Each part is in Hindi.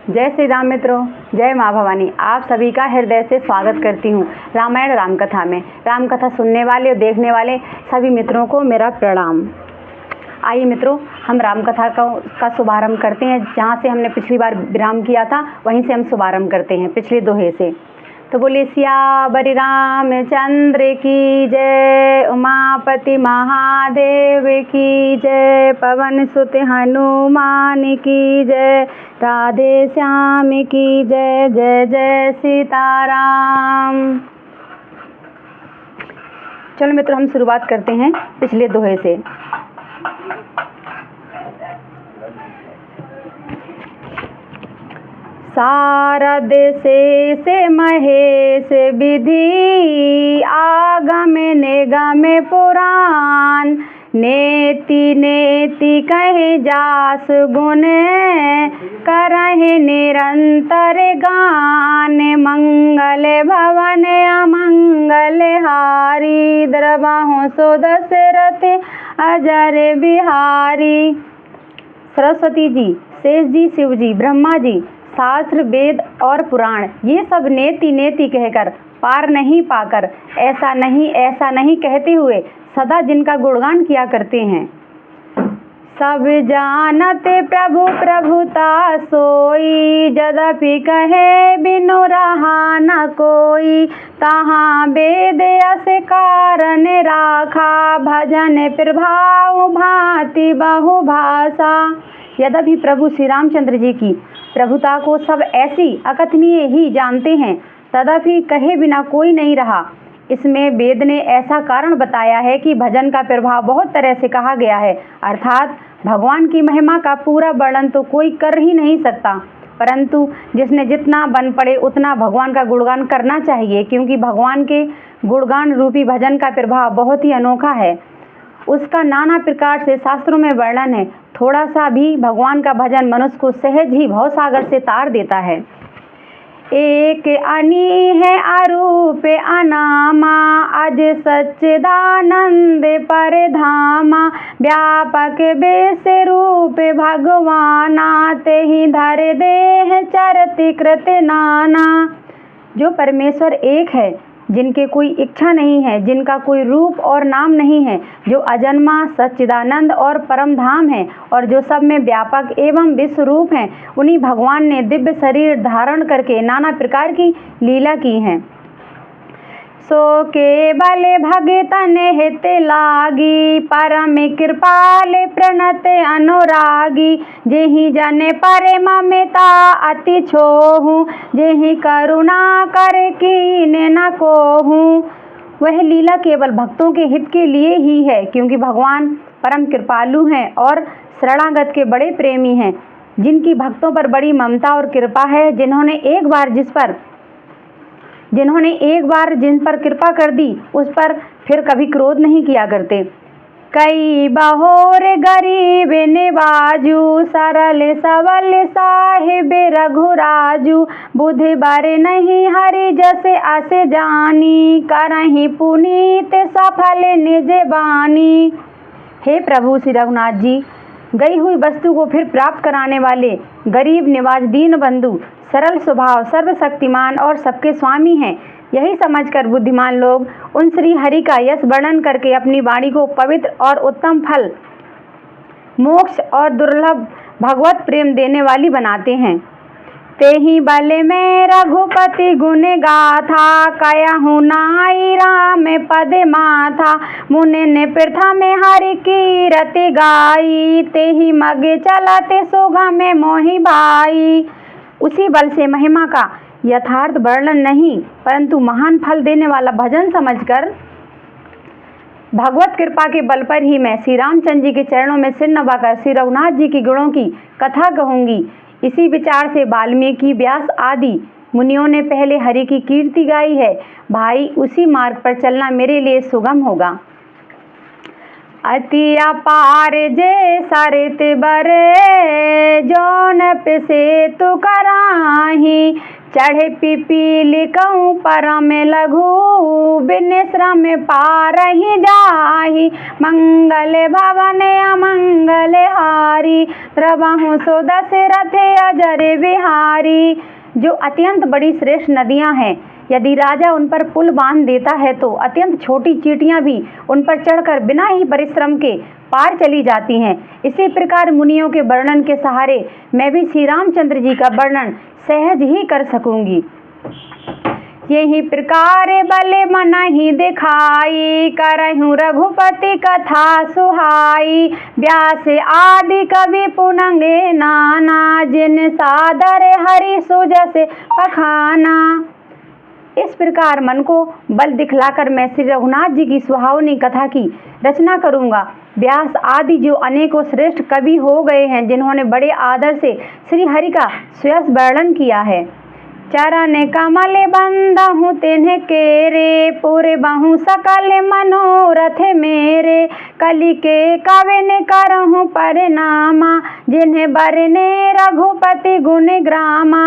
जय श्री राम मित्रों, जय माँ भवानी। आप सभी का हृदय से स्वागत करती हूँ रामायण रामकथा में। रामकथा सुनने वाले और देखने वाले सभी मित्रों को मेरा प्रणाम। आइए मित्रों, हम रामकथा का शुभारंभ करते हैं। जहाँ से हमने पिछली बार विराम किया था वहीं से हम शुभारंभ करते हैं, पिछले दोहे से। तो बोलिए सियावर रामचंद्र की जय, उमापति महादेव की जय, पवन सुत हनुमान की जय, राधे श्याम की जय। जय जय सीताराम। चलो मित्रों, हम शुरुआत करते हैं पिछले दोहे से। शारद शेष महेश विधि, आगम निगम पुराण, नेति नेति कहे जास गुण, करहि निरंतर गान, मंगल भवन अमंगल हारी, द्रवहु सो दशरथ अजर बिहारी। सरस्वती जी, शेष जी, शिव जी, ब्रह्मा जी, शास्त्र वेद और पुराण ये सब नेति नेति कहकर, पार नहीं पाकर, ऐसा नहीं कहते हुए सदा जिनका गुणगान किया करते हैं। सब जानत प्रभु प्रभुता सोई, यद्यपि कहे बिनु रहा न कोई, तहाँ वेद अस कारण राखा, भजन प्रभाव भांति बहु भाषा। यद्यपि प्रभु श्री रामचंद्र जी की प्रभुता को सब ऐसी अकथनीय ही जानते हैं, तथापि कहे बिना कोई नहीं रहा। इसमें वेद ने ऐसा कारण बताया है कि भजन का प्रभाव बहुत तरह से कहा गया है, अर्थात भगवान की महिमा का पूरा वर्णन तो कोई कर ही नहीं सकता, परंतु जिसने जितना बन पड़े उतना भगवान का गुणगान करना चाहिए, क्योंकि भगवान के गुणगान रूपी भजन का प्रभाव बहुत ही अनोखा है। उसका नाना प्रकार से शास्त्रों में वर्णन है। थोड़ा सा भी भगवान का भजन मनुष्य को सहज ही भवसागर से तार देता है। एक अनी है अरूप अनामा, अज सच्चिदानंद परधामा, व्यापक बेस रूप भगवाना, तेहि धर देह चरति कृत नाना। जो परमेश्वर एक है, जिनके कोई इच्छा नहीं है, जिनका कोई रूप और नाम नहीं है, जो अजन्मा सच्चिदानंद और परम धाम है, और जो सब में व्यापक एवं विश्व रूप हैं, उन्हीं भगवान ने दिव्य शरीर धारण करके नाना प्रकार की लीला की है। सो केवल भगतन हित लागी, परम कृपाल प्रणत अनुरागी, जेहि जन पर ममता अति छोहू, जेहि करुणा कर कीन न कोहू। वह लीला केवल भक्तों के हित के लिए ही है, क्योंकि भगवान परम कृपालु हैं और शरणागत के बड़े प्रेमी हैं, जिनकी भक्तों पर बड़ी ममता और कृपा है, जिन्होंने एक बार जिन पर कृपा कर दी उस पर फिर कभी क्रोध नहीं किया करते। कई बहोर गरीब निवाजू, सरल सबल साहिब रघुराजू, बुद्धि बर नहीं हरि जस अस जानी, करहि पुनीत सफल निज बानी। हे प्रभु श्री रघुनाथ जी, गई हुई वस्तु को फिर प्राप्त कराने वाले, गरीब निवाज दीन बंधु, सरल स्वभाव, सर्वशक्तिमान और सबके स्वामी हैं। यही समझकर बुद्धिमान लोग उन श्री हरि का यश वर्णन करके अपनी वाणी को पवित्र और उत्तम फल, मोक्ष और दुर्लभ भगवत प्रेम देने वाली बनाते हैं। तेहि बल में रघुपति गुण गाथा, कयहु नाई राम पद माथा, मुनि ने प्रथम हरि की रति गाई, तेहि मग चलते सुगम मोहि भाई। उसी बल से महिमा का यथार्थ वर्णन नहीं, परंतु महान फल देने वाला भजन समझकर भगवत कृपा के बल पर ही मैं श्री रामचंद्र जी के चरणों में सिर नवाकर श्री रघुनाथ जी की गुणों की कथा कहूँगी। इसी विचार से वाल्मीकि, व्यास आदि मुनियों ने पहले हरि की कीर्ति गाई है। भाई, उसी मार्ग पर चलना मेरे लिए सुगम होगा। अति अपार जे सरित बरे जौन पे से तु कराही चढ़े पिपील कहूँ परम लघु बिन श्रम पारहि जाहि मंगल भवन अमंगल हारी द्रवहु सो दशरथ अजर बिहारी। जो अत्यंत बड़ी श्रेष्ठ नदियाँ हैं, यदि राजा उन पर पुल बांध देता है तो अत्यंत छोटी चींटियां भी उन पर चढ़कर बिना ही परिश्रम के पार चली जाती हैं। इसी प्रकार मुनियों के वर्णन के सहारे मैं भी श्री रामचंद्र जी का वर्णन सहज ही कर सकूंगी। यही प्रकार बल मन ही दिखाई करहूँ रघुपति कथा सुहाई व्यास आदि कवि पुनंगे नाना जिन सादर हरि सुजस पखाना। इस प्रकार मन को बल दिखलाकर मैं श्री रघुनाथ जी की सुहावनी कथा की रचना करूंगा। व्यास आदि जो अनेकों श्रेष्ठ कवि हो गए हैं, जिन्होंने बड़े आदर से श्री हरि का सुयस वर्णन किया है। चरण कमल बंदहु तिन्ह केरे पूरे बहु सकल मनोरथ मेरे कलि के कविन करहु परिनामा जिन्हें बरने रघुपति गुण ग्रामा।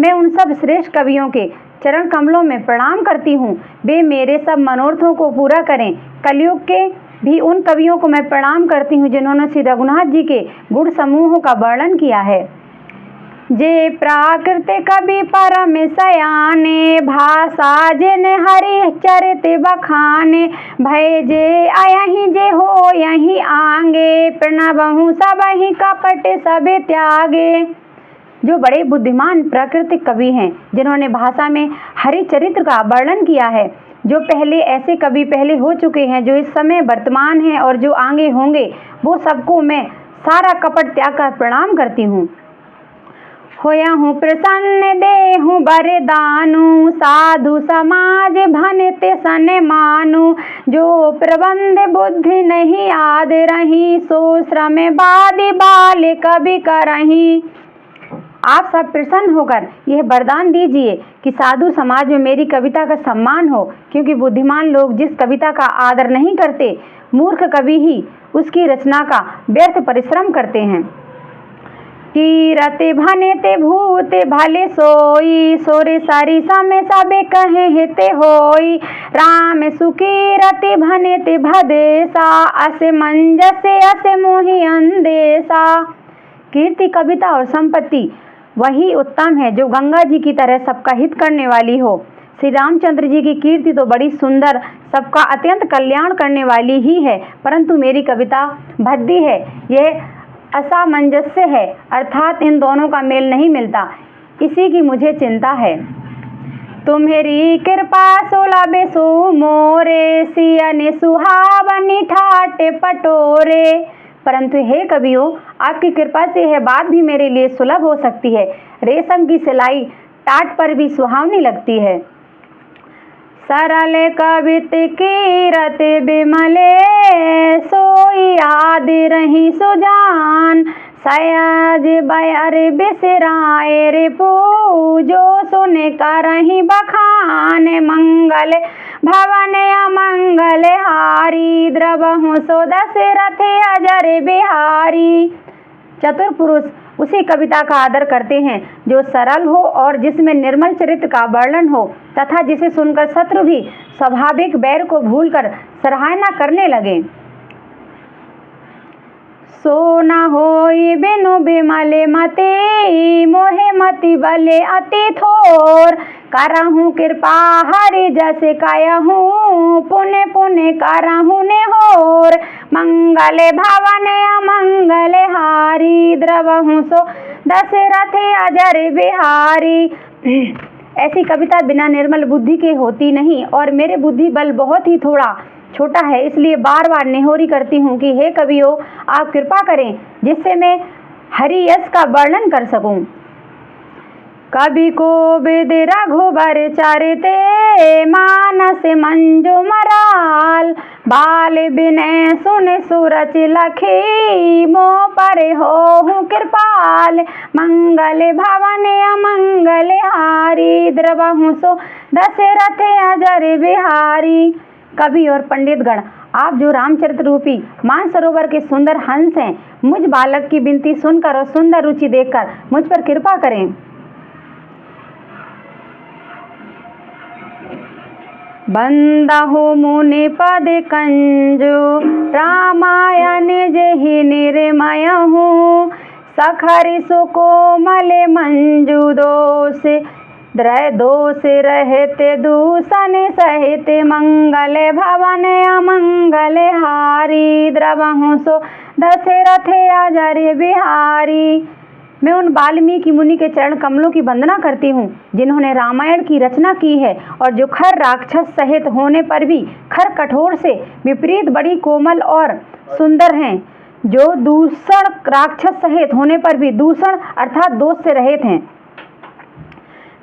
मैं उन सब श्रेष्ठ कवियों के चरण कमलों में प्रणाम करती हूँ, वे मेरे सब मनोरथों को पूरा करें। कलयुग के भी उन कवियों को मैं प्रणाम करती हूँ जिन्होंने श्री रघुनाथ जी के गुण समूहों का वर्णन किया है। जे प्राकृत कवि परम सयाने भाषा जिन हरि चरित बखाने भय जे अयहि जे हो यही आंगे प्रणवहु सबहि कपट सब त्यागे। जो बड़े बुद्धिमान प्राकृतिक कवि हैं, जिन्होंने भाषा में हरि चरित्र का वर्णन किया है। जो पहले ऐसे कवि पहले हो चुके हैं, जो इस समय वर्तमान हैं और जो आगे होंगे, वो सबको मैं सारा कपट त्याग कर प्रणाम करती हूँ। होया हूँ प्रसन्न देहु बरदानु साधु समाज भनते सन मानु जो प्रबंध बुद्धि नहीं आद रही सो श्रम बादि बाल कवि करही। आप सब प्रसन्न होकर यह वरदान दीजिए कि साधु समाज में मेरी कविता का सम्मान हो, क्योंकि बुद्धिमान लोग जिस कविता का आदर नहीं करते, मूर्ख कवि ही उसकी रचना का व्यर्थ परिश्रम करते हैं। कीरते भनते भूत भले सोई सोरे सारी समय सबे कहे हिते होई राम सुकीरते भनते भदेसा असे मंजसे असे मोहि अंदेसा। कीर्ति कविता और संपत्ति वही उत्तम है जो गंगा जी की तरह सबका हित करने वाली हो। श्री रामचंद्र जी की कीर्ति तो बड़ी सुंदर, सबका अत्यंत कल्याण करने वाली ही है, परंतु मेरी कविता भद्दी है, यह असामंजस्य है, अर्थात इन दोनों का मेल नहीं मिलता। इसी की मुझे चिंता है। तुम्हेरी कृपा सुलभ सु मोरे सियन सुहावनी ठाट पटोरे। परंतु हे कवियों, आपकी कृपा से यह बात भी मेरे लिए सुलभ हो सकती है। रेशम की सिलाई टाट पर भी सुहावनी लगती है। सरल कवित कीरत बिमले सोई आदि रही सुजान सयाज बयर बिसराए रिपु जो सुन करही बखान मंगल भवन अमंगल हारी द्रवहु सो दशरथ अजर बिहारी। चतुर पुरुष उसी कविता का आदर करते हैं जो सरल हो और जिसमें निर्मल चरित्र का वर्णन हो, तथा जिसे सुनकर शत्रु भी स्वाभाविक बैर को भूलकर सराहना करने लगे। सो न होई बिनु बिमले मति मोहे मति बले अति थोर करहूँ कृपा हरि जस कहूँ पुण्य पुण्य करहूँ ने होर मंगल भवन अमंगल हारी द्रवहु सो दशरथ अजर बिहारी। ऐसी कविता बिना निर्मल बुद्धि के होती नहीं, और मेरे बुद्धि बल बहुत ही थोड़ा छोटा है, इसलिए बार बार नेहोरी करती हूँ कि हे कवियों, आप कृपा करें जिससे मैं हरि यश का वर्णन कर सकूं। कवि को विद रघुबर चरिते मानस मंजु मराल बाल बिनय सुन सुरच लखी मो पर हो कृपाल मंगल भवन अमंगल हारी द्रवहु सो दशरथ अजर बिहारी। कवि और पंडितगण आप जो रामचरित रूपी मानसरोवर के सुंदर हंस हैं, मुझ बालक की विनती सुनकर और सुंदर रुचि देखकर मुझ पर कृपा करें। बंदहु मुनि पद कंजु रामायण जेहि निर्मय हूँ, सखरि सुकोमल मंजु दोष रहते दूषण सहित मंगल भवन अमंगल हारी, द्रवहु सो दशरथ अजर बिहारी। मैं उन वाल्मीकि मुनि के चरण कमलों की वंदना करती हूँ जिन्होंने रामायण की रचना की है और जो खर राक्षस सहित होने पर भी खर कठोर से विपरीत बड़ी कोमल और सुंदर हैं, जो दूषण राक्षस सहित होने पर भी दूषण अर्थात दोष से रहित हैं।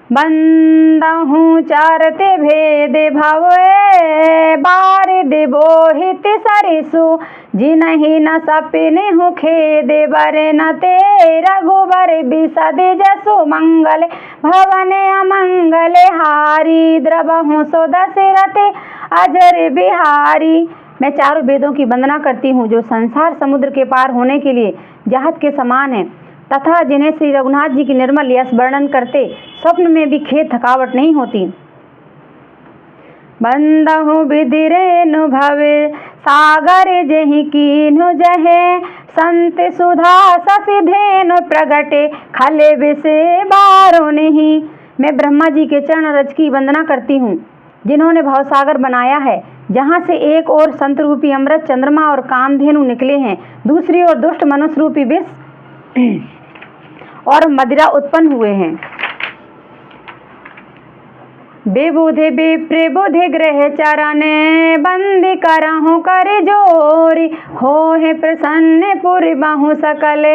बंदहु चारते भेद भवे बारिद बोहित सरिसु, जिनहि न सपिने हूँ खेद बरे न ते रघुबर बिसद जसु, मंगल भवन अमंगल हारी, द्रवहु सो दशरथ अजर बिहारी। मैं चारों वेदों की वंदना करती हूँ जो संसार समुद्र के पार होने के लिए जहाज के समान है तथा जिन्हें श्री रघुनाथ जी की निर्मल यश वर्णन करते स्वप्न में भी खेद थकावट नहीं होती। बंदहु विधिरेनु भवे सागर जेहि कीन्हु जहे, संत सुधा शशि धेनु प्रगटे खले विषे बारो नहीं। मैं ब्रह्मा जी के चरण रज की वंदना करती हूँ जिन्होंने भवसागर बनाया है, जहाँ से एक ओर संत रूपी अमृत चंद्रमा और कामधेनु निकले हैं, दूसरी ओर दुष्ट मनुष्य रूपी विष और मदिरा उत्पन्न हुए हैं। बेबुधे विप्रबुधे ग्रह चरण बंदी करहु कर जोरी, हो है प्रसन्न पुर बहु सकल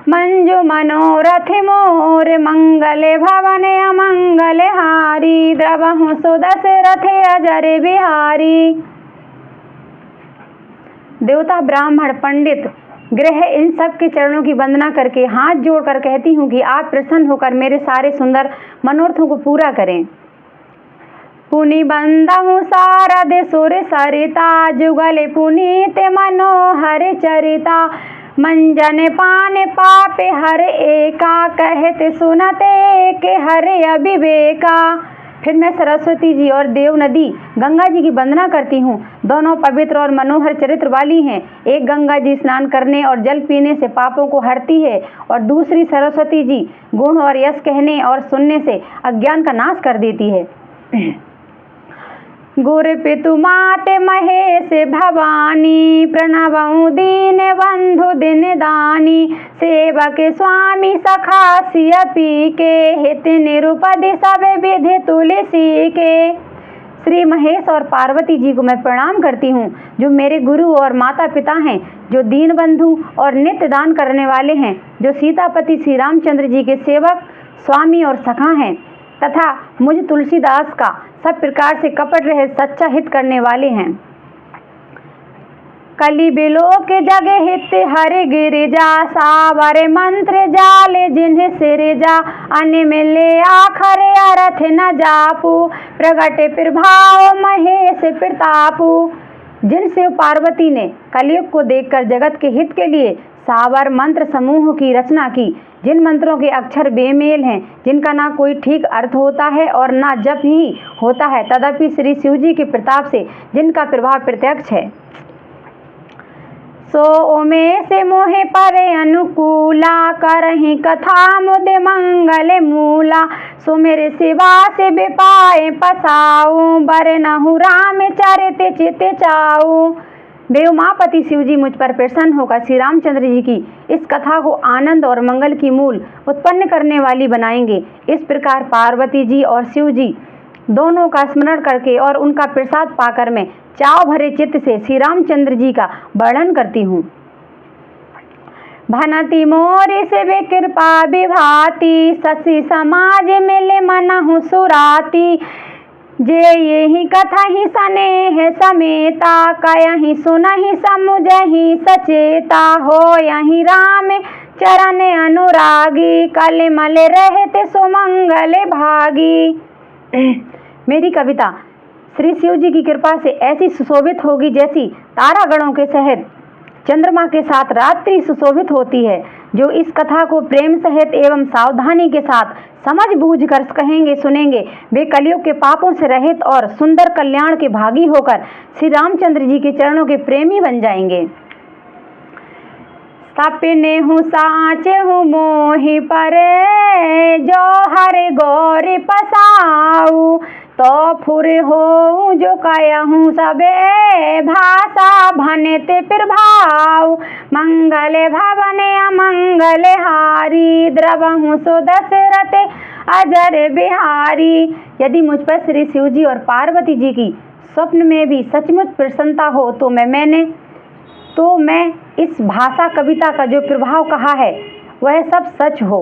मंजु मनोरथ मोर, मंगल भवन अमंगल हारी, द्रवहु सो दशरथ अजर बिहारी। देवता ब्राह्मण पंडित ग्रह इन सब के चरणों की वंदना करके हाथ जोड़कर कहती हूँ कि आप प्रसन्न होकर मेरे सारे सुंदर मनोरथों को पूरा करें। पुनि बंदहु सारद सुर सरिता, जुगल पुनीत मनोहर चरिता, मंजन पान पापे हर एका, कहते सुनते के हर अविवेका। फिर मैं सरस्वती जी और देव नदी गंगा जी की वंदना करती हूँ। दोनों पवित्र और मनोहर चरित्र वाली हैं। एक गंगा जी स्नान करने और जल पीने से पापों को हरती है और दूसरी सरस्वती जी गुण और यश कहने और सुनने से अज्ञान का नाश कर देती है। गुर पितु माते महेश भवानी, प्रणवऊ दीन बंधु दिन दानी, सेवक स्वामी सखा सिय पी के, हित निरुपधि सब विधि तुलसी के। श्री महेश और पार्वती जी को मैं प्रणाम करती हूँ जो मेरे गुरु और माता पिता हैं, जो दीन बंधु और नित्य दान करने वाले हैं, जो सीतापति श्री रामचंद्र जी के सेवक स्वामी और सखा हैं तथा मुझ तुलसीदास का सब प्रकार से कपट रहे सच्चा हित करने वाले हैं। कली बिलो के जगे हित हरि गिरिजा, सावर मंत्र जाले जिन्हें सिरजा, अन्य मिले आखरे अर्थ न जापू, प्रगटे प्रभाव महेश प्रतापू। जिन शिव पार्वती ने कलयुग को देखकर जगत के हित के लिए सावर मंत्र समूह की रचना की, जिन मंत्रों के अक्षर बेमेल हैं, जिनका ना कोई ठीक अर्थ होता है और ना जप ही होता है, तदपि श्री शिव जी के प्रताप से जिनका प्रभाव प्रत्यक्ष है, सो ओमे से मोहे पर अनुकूला, करही कथा मुदे मंगल मूला, सो मेरे सिवा से बेपाए पसाऊ, बर नहु राम चरित चित चाऊ। देव मापति शिव जी मुझ पर प्रसन्न होकर श्री रामचंद्र जी की इस कथा को आनंद और मंगल की मूल उत्पन्न करने वाली बनाएंगे। इस प्रकार पार्वती जी और शिव जी दोनों का स्मरण करके और उनका प्रसाद पाकर मैं चाव भरे चित्त से श्री रामचंद्र जी का वर्णन करती हूँ। भनति मोर से कृपा विभाति, शशि समाज मिले मनहु सुराती, जे यही कथा ही स्नेह समेता, कयहि सुनहि समुझहि सचेता, हो यही राम चरण अनुरागी, कलिमल रहते सुमंगल भागी। मेरी कविता श्री शिव जी की कृपा से ऐसी सुशोभित होगी जैसी तारागणों के सहित चंद्रमा के साथ रात्रि सुशोभित होती है। जो इस कथा को प्रेम सहित एवं सावधानी के साथ समझ बूझ कर कहेंगे सुनेंगे, वे कलयुग के पापों से रहित और सुंदर कल्याण के भागी होकर श्री रामचंद्र जी के चरणों के प्रेमी बन जाएंगे। सपने हूँ साँचे हूँ मोहि परे, जो हर गौरी पसाऊ, तो फुर हो जो काया हूँ सबे, भाषा भनते प्रभाव, मंगल भवन अमंगल हारी, द्रवहूँ सो दशरथ अजर बिहारी। यदि मुझ पर श्री शिव जी और पार्वती जी की स्वप्न में भी सचमुच प्रसन्नता हो तो मैं इस भाषा कविता का जो प्रभाव कहा है वह सब सच हो।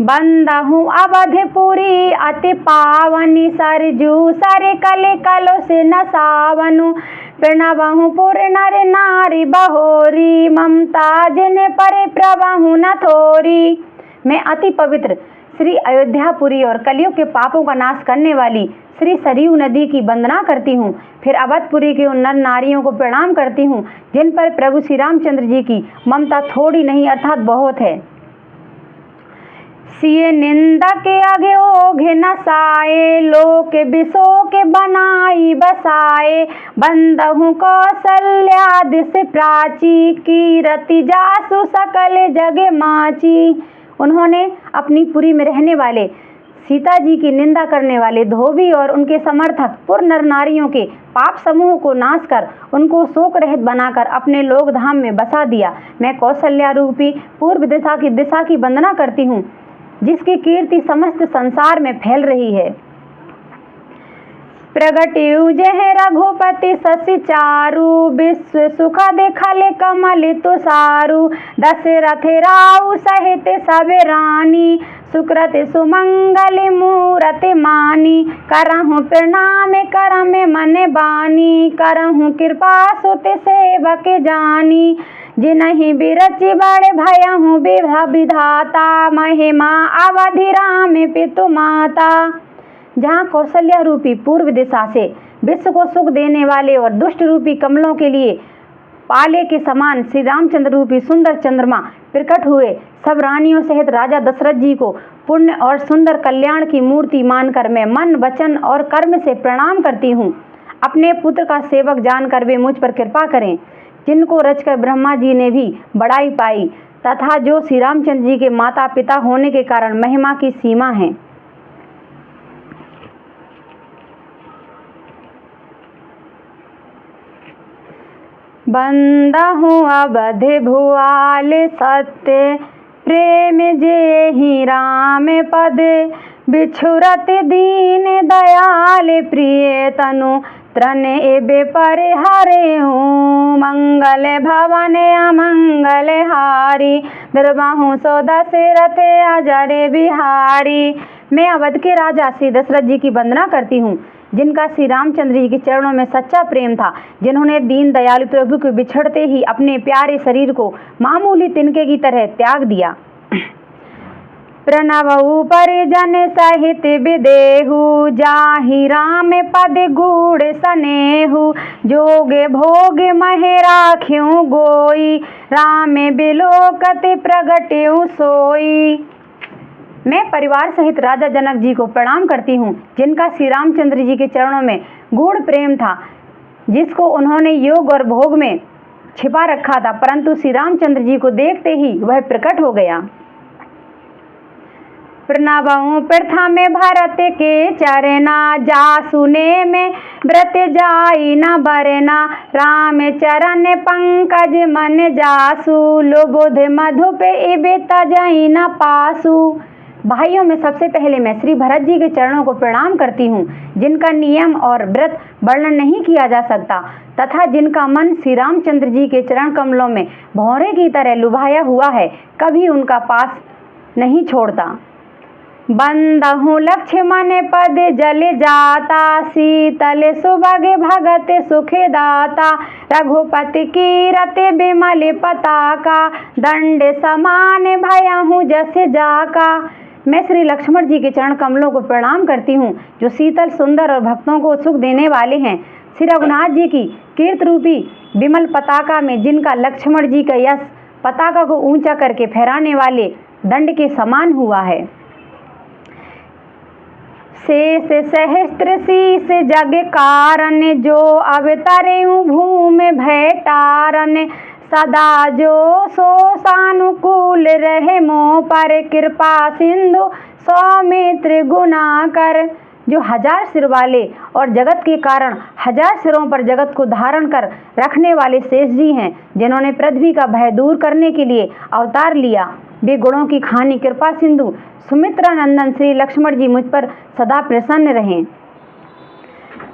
बंदहूँ अवधपुरी अति पावनी, सरजू सर कले कलो से नसावनु, प्रणवहूँ पुर नर नारी बहोरी, ममता जिन पर प्रभहूँ न थोरी। मैं अति पवित्र श्री अयोध्यापुरी और कलयुग के पापों का नाश करने वाली श्री सरयू नदी की वंदना करती हूँ। फिर अवधपुरी के उन नर नारियों को प्रणाम करती हूँ जिन पर प्रभु श्री रामचंद्र जी की ममता थोड़ी नहीं अर्थात बहुत है। सिए निंदा के आगे ओघे नसाए, लोक बिसो के बनाई बसाए, बंदहूँ कौशल्या से प्राची, कीरति जासु सकल जग माची। उन्होंने अपनी पुरी में रहने वाले सीता जी की निंदा करने वाले धोबी और उनके समर्थक पुर नर नारियों के पाप समूह को नाश कर उनको शोक रहित बनाकर अपने लोक धाम में बसा दिया। मैं कौशल्या रूपी पूर्व दिशा की वंदना करती हूँ जिसकी कीर्ति समस्त संसार में फैल रही है। प्रगट्यु जह रघुपति शशि चारु, विश्व सुख देखले कमल तुषारु, दशरथ राउ सहित सब रानी, सुकृत सुमंगल मूरत मानी, करहूँ प्रणाम करम मन बानी, करहूँ कृपा सुत सेवक जानी, जिनहि बिरचि बड़े भयहूँ विधाता, महिमा अवधि राम पितु माता। जहाँ कौशल्या रूपी पूर्व दिशा से विश्व को सुख देने वाले और दुष्ट रूपी कमलों के लिए पाले के समान श्री रामचंद्र रूपी सुंदर चंद्रमा प्रकट हुए, सब रानियों सहित राजा दशरथ जी को पुण्य और सुंदर कल्याण की मूर्ति मानकर मैं मन वचन और कर्म से प्रणाम करती हूँ। अपने पुत्र का सेवक जानकर वे मुझ पर कृपा करें, जिनको रचकर ब्रह्मा जी ने भी बड़ाई पाई तथा जो श्री रामचंद्र जी के माता पिता होने के कारण महिमा की सीमा है। बंदहूँ अवध भुआल सत्य, प्रेम जे ही राम पद, बिछुरत दीन दयाल प्रिय तनु, त्रन एबे पर हरे हूँ, मंगल भवन अमंगल हारी, द्रवहूँ सो दशरथ अजर बिहारी। मैं अवध के राजा श्री दशरथ जी की वंदना करती हूँ जिनका श्री रामचंद्र जी के चरणों में सच्चा प्रेम था, जिन्होंने दीन दयालु प्रभु के बिछड़ते ही अपने प्यारे शरीर को मामूली तिनके की तरह त्याग दिया। प्रणवऊ परिजन सहित विदेहु, जाहि राम पद गूढ़ सनेहु, जोगे भोग महे राख्यूं गोई, राम बिलोकत प्रगट्यु सोई। मैं परिवार सहित राजा जनक जी को प्रणाम करती हूँ जिनका श्री रामचंद्र जी के चरणों में गूढ़ प्रेम था, जिसको उन्होंने योग और भोग में छिपा रखा था, परंतु श्री रामचंद्र जी को देखते ही वह प्रकट हो गया। प्रणवऊ प्रथम भरत के चरना, जासुने में व्रत जाई न बरना, राम चरण पंकज मन जासु, लुबुध मधुप इबे तजई न पासु। भाइयों में सबसे पहले मैं श्री भरत जी के चरणों को प्रणाम करती हूँ जिनका नियम और व्रत वर्णन नहीं किया जा सकता तथा जिनका मन श्री रामचंद्र जी के चरण कमलों में भौरे की तरह लुभाया हुआ है, कभी उनका पास नहीं छोड़ता। बंदहूँ लक्ष्मण पद जल जाता, शीतल सुभग भगत सुखे दाता, रघुपति कीरत बिमल पताका, दंड समान भयहूँ जस जाका। मैं श्री लक्ष्मण जी के चरण कमलों को प्रणाम करती हूँ, जो शीतल, सुंदर और भक्तों को सुख देने वाले हैं। श्री रघुनाथ जी की कीर्त रूपी विमल पताका में जिनका लक्ष्मण जी का यश पताका को ऊंचा करके फहराने वाले दंड के समान हुआ है। शेष सहस्त्र शीस जग कारण, जो अवतरे भूमि भय तारन, सदा जो सो सानुकूल रहे मोह पर, कृपा सिंधु सौमित्र गुना कर। जो 1000 सिर वाले और जगत के कारण 1000 सिरों पर जगत को धारण कर रखने वाले शेष जी हैं, जिन्होंने पृथ्वी का भय दूर करने के लिए अवतार लिया। वे गुणों की खानी कृपा सिंधु सुमित्रा नंदन श्री लक्ष्मण जी मुझ पर सदा प्रसन्न रहें।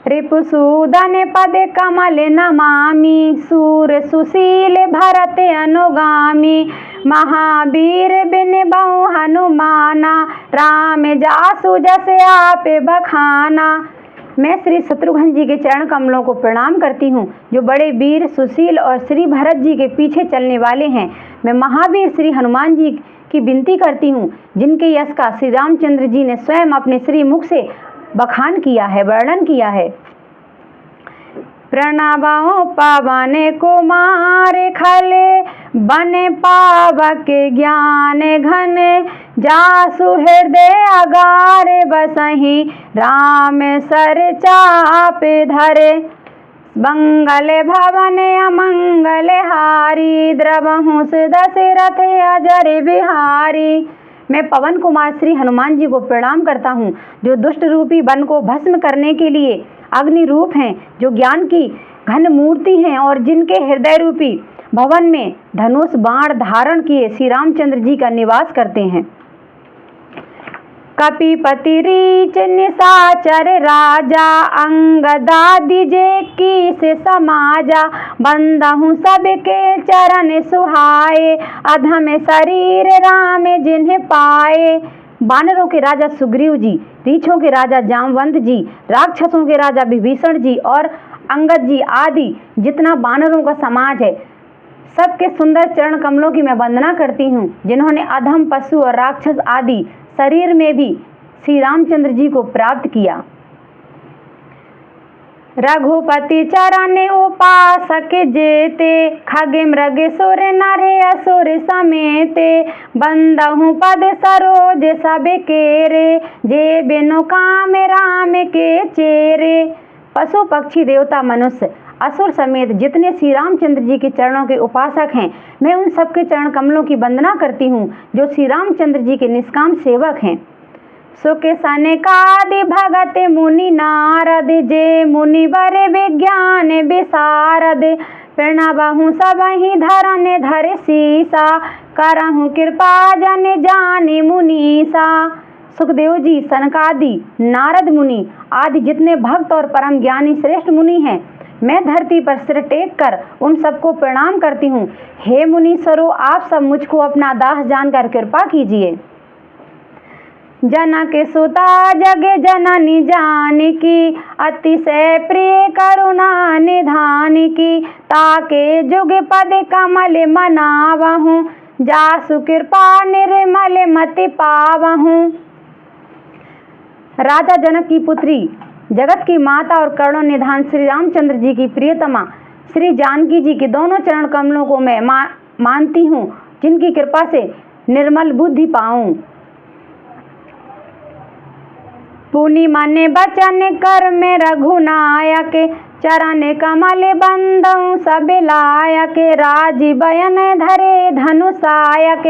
रिपुसूदन पद कमल नमामि, सूर सुशील भरत अनुगामी, महावीर बिन बहु हनुमाना, राम जासु जस आप बखाना। मैं श्री शत्रुघ्न जी के चरण कमलों को प्रणाम करती हूँ, जो बड़े वीर, सुशील और श्री भरत जी के पीछे चलने वाले हैं। मैं महावीर श्री हनुमान जी की विनती करती हूँ, जिनके यश का श्री रामचंद्र जी ने स्वयं अपने श्री मुख से बखान किया है, वर्णन किया है। प्रणवों पवन कुमार खले, बने पावक ज्ञान घन, जासु हृदय अगार बसहि, राम सर चाप धरे। मंगल भवन अमंगल हारी, द्रवहु दशरथ अजर बिहारी। मैं पवन कुमार श्री हनुमान जी को प्रणाम करता हूँ, जो दुष्ट रूपी वन को भस्म करने के लिए अग्नि रूप हैं, जो ज्ञान की घन मूर्ति हैं और जिनके हृदय रूपी भवन में धनुष बाण धारण किए श्री रामचंद्र जी का निवास करते हैं। कपिपति रीच निशाचर राजा, अंगदादि जे की से समाजा, बंदहु सबके चरण सुहाए, अधम शरीर राम जिन्हें पाए। वानरों के राजा सुग्रीव जी, रीछों के राजा जामवंत जी, राक्षसों के राजा विभीषण जी और अंगद जी आदि जितना वानरों का समाज है, सबके सुंदर चरण कमलों की मैं वंदना करती हूँ, जिन्होंने अधम, पशु और राक्षस आदि शरीर में भी श्री रामचंद्र जी को प्राप्त किया। रघुपति चरण उपासक जेते, खग मृग सुर नर असुर समेते, बंदहु पद सरोज सब केरे, जे बिनु काम राम के चेरे। पशु पक्षी देवता मनुष्य असुर समेत जितने श्री रामचंद्र जी के चरणों के उपासक हैं, मैं उन सबके चरण कमलों की वंदना करती हूँ, जो श्री रामचंद्र जी के निष्काम सेवक हैं। सुख सनकादि भगत मुनि नारद, जे मुनिवर विज्ञान विशारद, प्रणवहु सबहि धरन धर सीसा, करहु कृपा जन जानि मुनीसा। सुखदेव जी, सनकादि, नारद मुनि आदि जितने भक्त और परम ज्ञानी श्रेष्ठ मुनि हैं, मैं धरती पर सिर टेक कर उन सबको प्रणाम करती हूँ। हे मुनीश्वरों, आप सब मुझको अपना दास जानकर कृपा कीजिए। जनक सुता जग जननी जानकी, अतिशय प्रिय करुणा निधान की, ताके जुग पद कमल मनावहूँ, जासु कृपा निर्मल मति पावहूँ। राजा जनक की पुत्री, जगत की माता और करुणा निधान श्री रामचंद्र जी की प्रियतमा श्री जानकी जी के दोनों चरण कमलों को मैं मानती हूँ, जिनकी कृपा से निर्मल बुद्धि पाऊँ। पुनि मन बचन कर में रघुनायक, चरण कमल बंदौ सब लायक, राजी बयन धरे धनुषायक,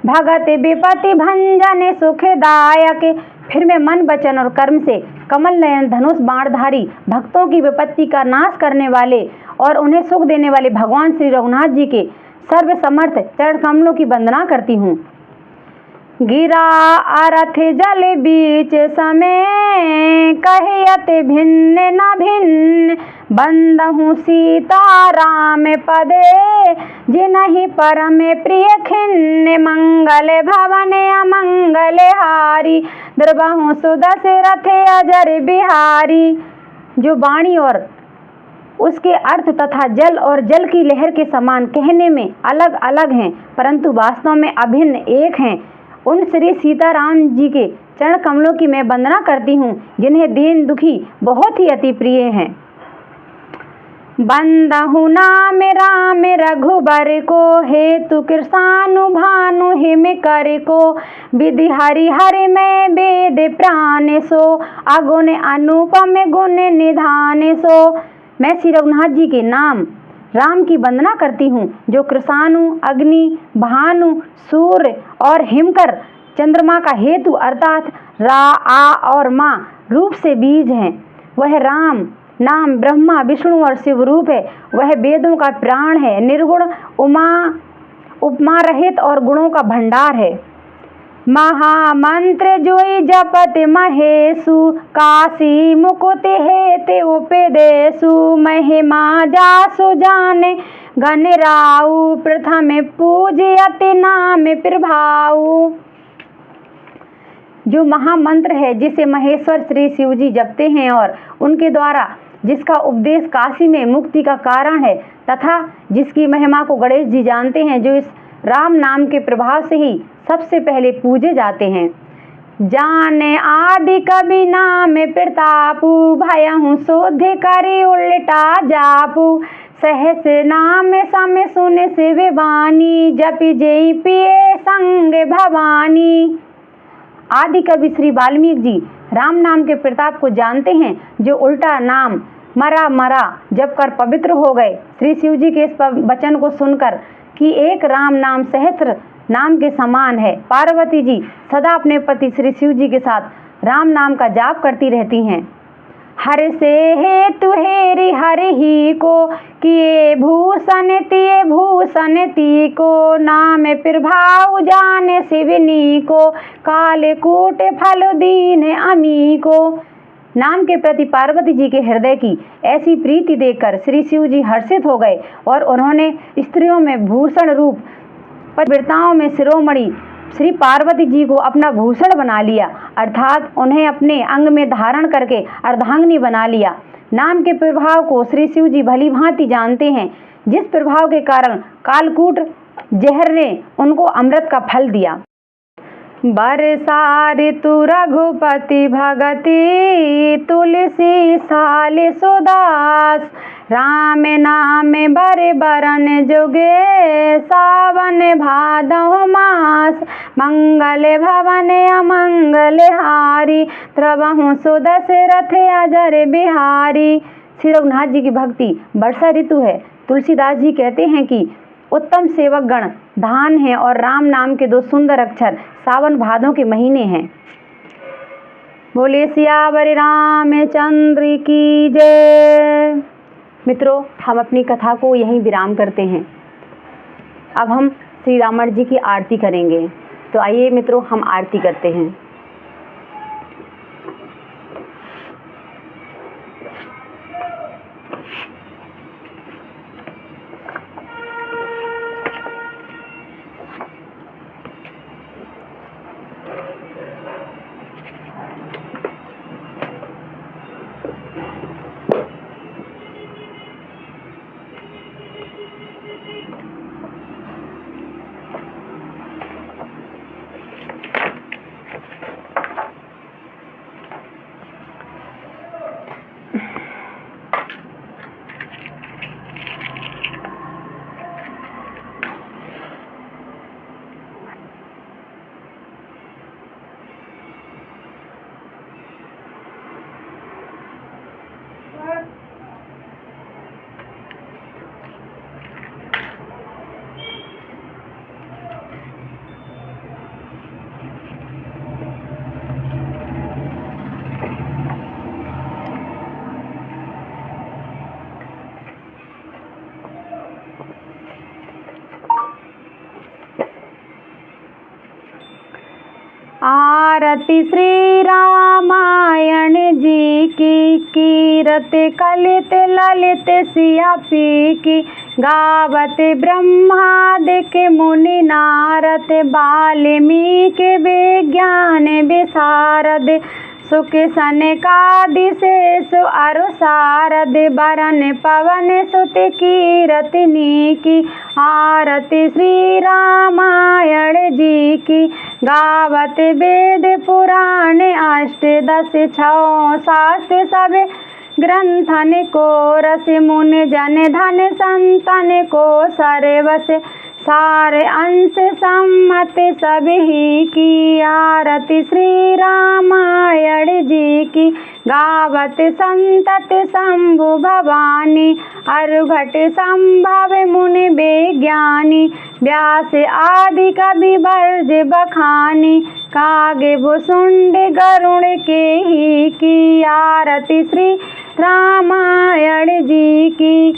भगत विपति भंजन सुखदायक। फिर मैं मन, वचन और कर्म से कमल नयन धनुष बाणधारी, भक्तों की विपत्ति का नाश करने वाले और उन्हें सुख देने वाले भगवान श्री रघुनाथ जी के सर्वसमर्थ चरण कमलों की वंदना करती हूँ। गिरा अरथ जल बीच समय, कहियत भिन्न न भिन्न, बंदहु सीता राम पदे, जिनहि परम प्रिय खिन्न, मंगल भवन अमंगल हारी, द्रवहु सुदशरथ अजर बिहारी। जो वाणी और उसके अर्थ तथा जल और जल की लहर के समान कहने में अलग अलग हैं, परंतु वास्तव में अभिन्न एक हैं। उन श्री सीताराम जी के चरण कमलों की मैं वंदना करती हूँ, जिन्हें दीन दुखी बहुत ही अति प्रिय हैं। बंदहु नाम राम रघुबर को, हेतु कृषानु भानु हिम कर को, विधि हरि हरि में वेद प्राण सो, अगुण अनुपम गुण निधान सो। मैं श्री रघुनाथ जी के नाम राम की वंदना करती हूँ, जो कृषानु, अग्नि, भानु, सूर्य और हिमकर चंद्रमा का हेतु अर्थात रा, आ और मा रूप से बीज हैं। वह राम नाम ब्रह्मा विष्णु और शिव रूप है। वह वेदों का प्राण है, निर्गुण उपमा रहित और गुणों का भंडार है। महामंत्र जोई जपत महेशु, काशी मुकुट हेते उपदेशु, महिमा जासु जाने गण राउ, प्रथम पूजयति नाम प्रभाऊ। जो महामंत्र है जिसे महेश्वर श्री शिव जी जपते हैं और उनके द्वारा जिसका उपदेश काशी में मुक्ति का कारण है, तथा जिसकी महिमा को गणेश जी जानते हैं, जो इस राम नाम के प्रभाव से ही सबसे पहले पूजे जाते हैं। जाने आदि कवि नाम प्रतापु, भयहु शोध करि उल्टा जापु, सहस नाम सम सुन शिव वाणी, जपि जय पिए संग भवानी। आदि कवि श्री वाल्मीकि जी राम नाम के प्रताप को जानते हैं, जो उल्टा नाम मरा मरा जप कर पवित्र हो गए। श्री शिव जी के इस वचन को सुनकर कि एक राम नाम सहस्त्र नाम के समान है, पार्वती जी सदा अपने पति श्री शिव जी के साथ राम नाम का जाप करती रहती हैं। हर से हेतु हेरि हरि ही को, किए भूषण ती को, नाम प्रभाव जाने शिवनी को, कालकूट फल दीन अमी को। नाम के प्रति पार्वती जी के हृदय की ऐसी प्रीति देखकर श्री शिव जी हर्षित हो गए और उन्होंने स्त्रियों में भूषण रूप पतिव्रताओं में शिरोमणि श्री पार्वती जी को अपना भूषण बना लिया, अर्थात उन्हें अपने अंग में धारण करके अर्धांगिनी बना लिया। नाम के प्रभाव को श्री शिव जी भली भांति जानते हैं, जिस प्रभाव के कारण कालकूट जहर ने उनको अमृत का फल दिया। बरसा ऋतु रघुपति भगति, तुलसी साल सुदास, राम नाम बर बरन जुगे, सावन भादौ मास, मंगल भवन अमंगल हारी, त्रवहु सुदशरथ अजर बिहारी। श्री रघुनाथ जी की भक्ति वर्षा ऋतु है। तुलसीदास जी कहते हैं कि उत्तम सेवक गण धान है और राम नाम के दो सुंदर अक्षर सावन भादों के महीने हैं। बोले सियावर रामचंद्र की जय। मित्रों, हम अपनी कथा को यहीं विराम करते हैं। अब हम श्री रामण जी की आरती करेंगे, तो आइए मित्रों हम आरती करते हैं। आरती श्री रामायण जी की, कीरत कलित ललित सिया पी की, गावत ब्रह्मादिक मुनि नारद, वाल्मीकि विज्ञान विशारद, सुख सनकादिशेष अरु शारद बरन पवन सुत कीरतनी की आरती श्री रामायण जी की। गावत वेद पुराण अष्टदश छौ शास्त्र सब ग्रंथन को रस मुनि जन धन संतन को सर्वस सारे अंश सम्मत सभी की आरती श्री रामायण जी की। गावत संतत शंभु भवानी अरुघट संभव मुनि विज्ञानी व्यास आदि कवि वर्ज बखानी कागे भुसुंड गरुण के ही की आरती श्री रामायण जी की।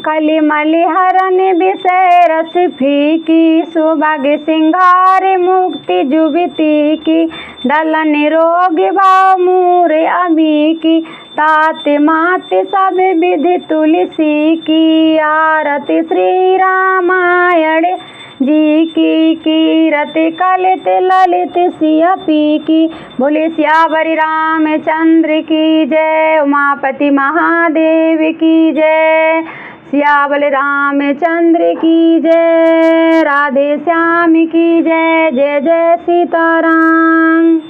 कलिमल हरण विषय रस फीकी सुभग सिंगार मुक्ति जुबती की दलन रोग भाव मूर अमी की तात मात सब विधि तुलसी की आरती श्री रामायण जी की। कीरत कलित ललित सियपी की बोले सियावर रामचंद्र की जय। उमापति महादेव की जय। सियावर रामचंद्र की जय। राधे श्याम की जय। जय जय सीताराम।